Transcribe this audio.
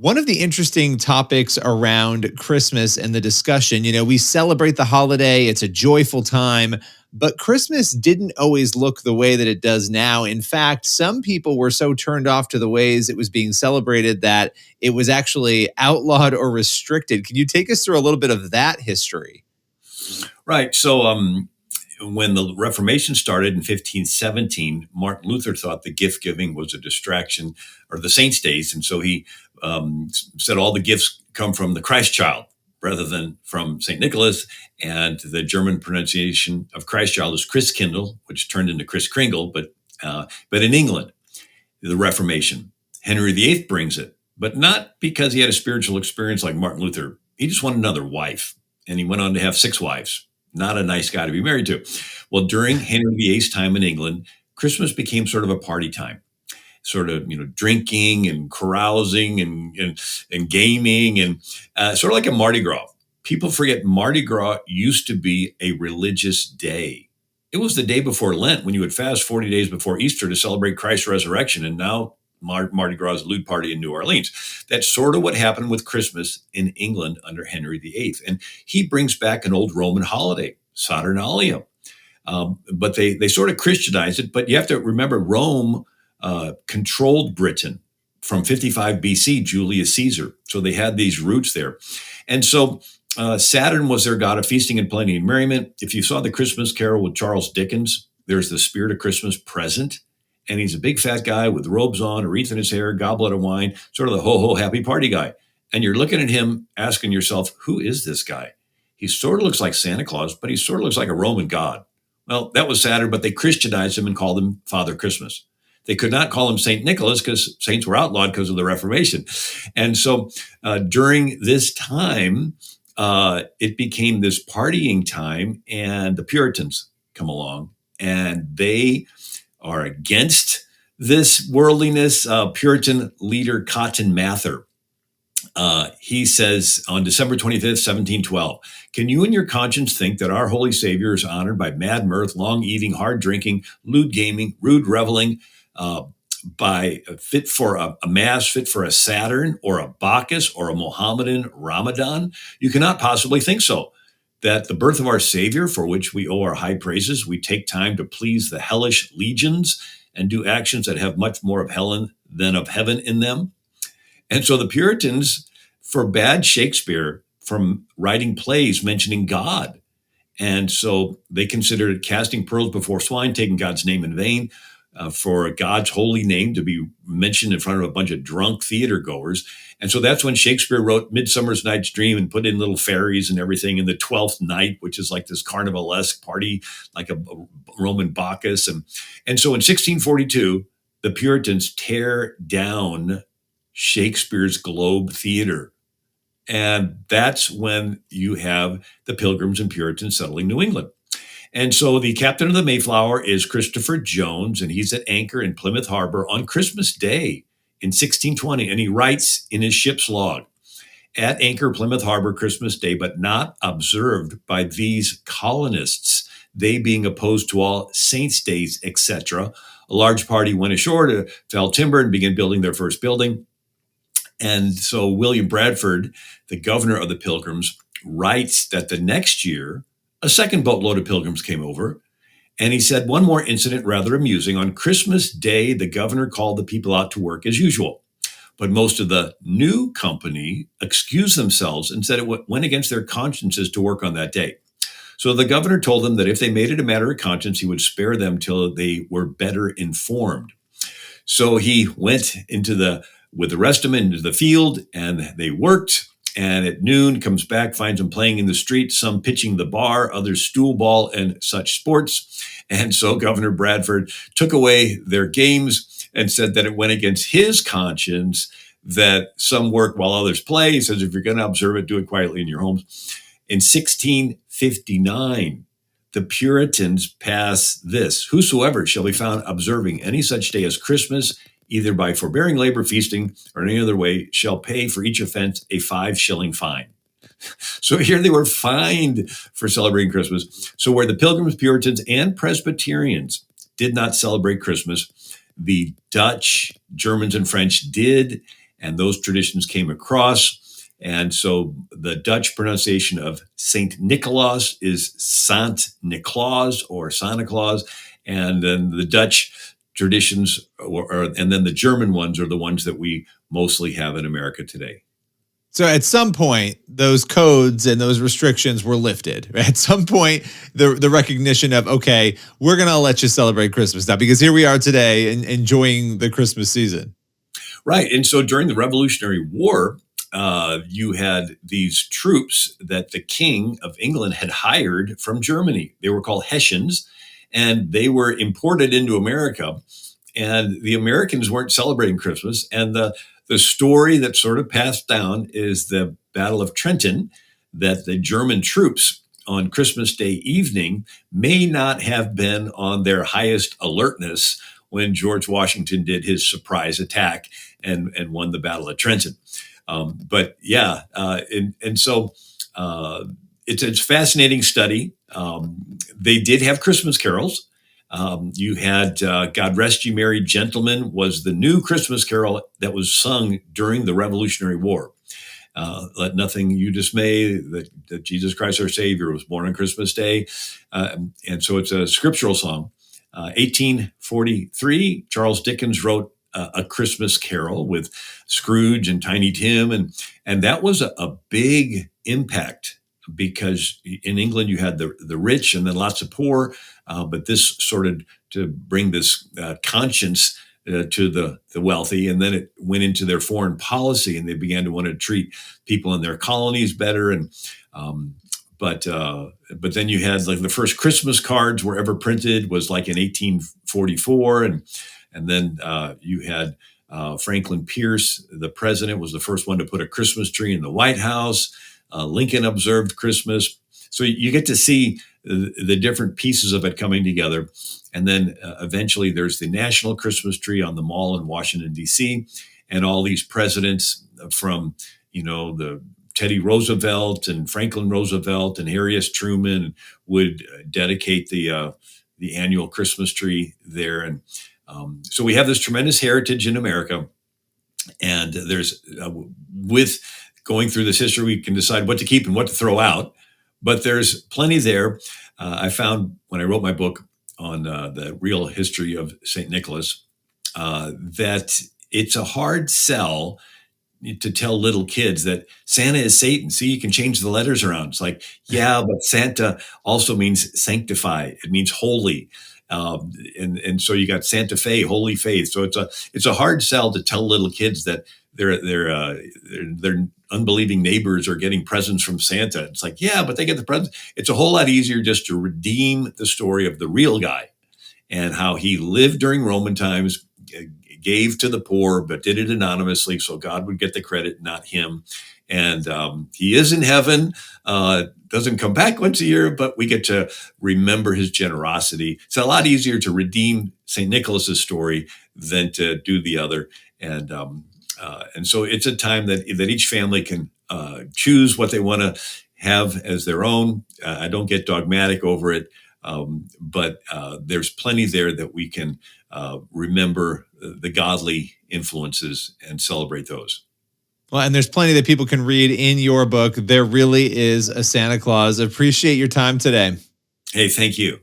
One of the interesting topics around Christmas and the discussion, we celebrate the holiday, it's a joyful time, but Christmas didn't always look the way that it does now. In fact, some people were so turned off to the ways it was being celebrated that it was actually outlawed or restricted. Can you take us through a little bit of that history? Right. So when the Reformation started in 1517, Martin Luther thought the gift giving was a distraction, or the saints' days. And so he said all the gifts come from the Christ child rather than from St. Nicholas. And the German pronunciation of Christ child is Christkindl, which turned into Kris Kringle. But in England, the Reformation, Henry VIII brings it, but not because he had a spiritual experience like Martin Luther. He just wanted another wife, and he went on to have 6 wives. Not a nice guy to be married to. Well, during Henry VIII's time in England, Christmas became sort of a party time, sort of, drinking and carousing and gaming and sort of like a Mardi Gras. People forget Mardi Gras used to be a religious day. It was the day before Lent when you would fast 40 days before Easter to celebrate Christ's resurrection. And now Mardi Gras is a lewd party in New Orleans. That's sort of what happened with Christmas in England under Henry VIII. And he brings back an old Roman holiday, Saturnalia. But they sort of Christianized it. But you have to remember, Rome controlled Britain from 55 BC, Julius Caesar. So they had these roots there. And so Saturn was their god of feasting and plenty and merriment. If you saw the Christmas Carol with Charles Dickens, there's the spirit of Christmas present. And he's a big fat guy with robes on, a wreath in his hair, goblet of wine, sort of the ho-ho happy party guy. And you're looking at him asking yourself, who is this guy? He sort of looks like Santa Claus, but he sort of looks like a Roman god. Well, that was Saturn, but they Christianized him and called him Father Christmas. They could not call him St. Nicholas because saints were outlawed because of the Reformation. And so during this time, it became this partying time, and the Puritans come along, and they are against this worldliness. Puritan leader Cotton Mather, he says on December 25th, 1712, "Can you in your conscience think that our Holy Savior is honored by mad mirth, long eating, hard drinking, lewd gaming, rude reveling, by fit for a mass, fit for a Saturn or a Bacchus or a Mohammedan Ramadan? You cannot possibly think so. That the birth of our Savior, for which we owe our high praises, we take time to please the hellish legions and do actions that have much more of hell than of heaven in them." And so the Puritans forbade Shakespeare from writing plays mentioning God. And so they considered it casting pearls before swine, taking God's name in vain, for God's holy name to be mentioned in front of a bunch of drunk theater goers. And so that's when Shakespeare wrote Midsummer's Night's Dream and put in little fairies and everything in the 12th night, which is like this carnivalesque party, like a Roman Bacchus. And so in 1642, the Puritans tear down Shakespeare's Globe Theater. And that's when you have the Pilgrims and Puritans settling New England. And so the captain of the Mayflower is Christopher Jones, and he's at anchor in Plymouth Harbor on Christmas Day in 1620. And he writes in his ship's log, "At anchor Plymouth Harbor Christmas Day, but not observed by these colonists, they being opposed to all saints' days, etc. A large party went ashore to fell timber and begin building their first building." And so William Bradford, the governor of the Pilgrims, writes that the next year, a second boatload of Pilgrims came over. And he said, one more incident, rather amusing. On Christmas Day, the governor called the people out to work as usual. But most of the new company excused themselves and said it went against their consciences to work on that day. So the governor told them that if they made it a matter of conscience, he would spare them till they were better informed. So he went with the rest of them into the field, and they worked. And at noon, comes back, finds them playing in the street, some pitching the bar, others stool ball and such sports. And so Governor Bradford took away their games and said that it went against his conscience that some work while others play. He says, if you're going to observe it, do it quietly in your homes. In 1659, the Puritans pass this: "Whosoever shall be found observing any such day as Christmas, either by forbearing labor, feasting, or any other way, shall pay for each offense a 5-shilling fine." So here they were fined for celebrating Christmas. So where the Pilgrims, Puritans, and Presbyterians did not celebrate Christmas, the Dutch, Germans, and French did. and those traditions came across. And so the Dutch pronunciation of Saint Nicholas is Sant Niklaas or Santa Claus. And then the Dutch traditions, and then the German ones are the ones that we mostly have in America today. So at some point, those codes and those restrictions were lifted. At some point, the recognition of, okay, we're going to let you celebrate Christmas now, because here we are today enjoying the Christmas season. Right. And so during the Revolutionary War, you had these troops that the King of England had hired from Germany. They were called Hessians, and they were imported into America. And the Americans weren't celebrating Christmas. And the story that sort of passed down is the Battle of Trenton, that the German troops on Christmas Day evening may not have been on their highest alertness when George Washington did his surprise attack and won the Battle of Trenton. But yeah, and so it's a fascinating study. They did have Christmas carols. You had God Rest Ye Merry Gentlemen was the new Christmas carol that was sung during the Revolutionary War. Let nothing you dismay, that Jesus Christ our Savior was born on Christmas Day. And so it's a scriptural song. 1843, Charles Dickens wrote a Christmas Carol with Scrooge and Tiny Tim, and that was a big impact, because in England you had the rich and then lots of poor, but this started to bring this conscience to the wealthy, and then it went into their foreign policy, and they began to want to treat people in their colonies better. And but then you had, like, the first Christmas cards were ever printed was like in 1844, and then you had Franklin Pierce, the president, was the first one to put a Christmas tree in the White House. Lincoln observed Christmas. So you get to see the different pieces of it coming together. And then eventually there's the national Christmas tree on the Mall in Washington, D.C. And all these presidents from, the Teddy Roosevelt and Franklin Roosevelt and Harry S. Truman would dedicate the annual Christmas tree there. And so we have this tremendous heritage in America. And there's, with going through this history, we can decide what to keep and what to throw out. But there's plenty there. I found when I wrote my book on the real history of St. Nicholas that it's a hard sell to tell little kids that Santa is Satan. See, you can change the letters around. It's like, yeah, but Santa also means sanctify. It means holy. And so you got Santa Fe, holy faith. So it's a hard sell to tell little kids that their unbelieving neighbors are getting presents from Santa. It's like, yeah, but they get the presents. It's a whole lot easier just to redeem the story of the real guy and how he lived during Roman times, gave to the poor, but did it anonymously, so God would get the credit, not him. And he is in heaven, doesn't come back once a year, but we get to remember his generosity. It's a lot easier to redeem St. Nicholas's story than to do the other. And so it's a time that each family can choose what they want to have as their own. I don't get dogmatic over it, but there's plenty there that we can remember the godly influences and celebrate those. Well, and there's plenty that people can read in your book. There really is a Santa Claus. Appreciate your time today. Hey, thank you.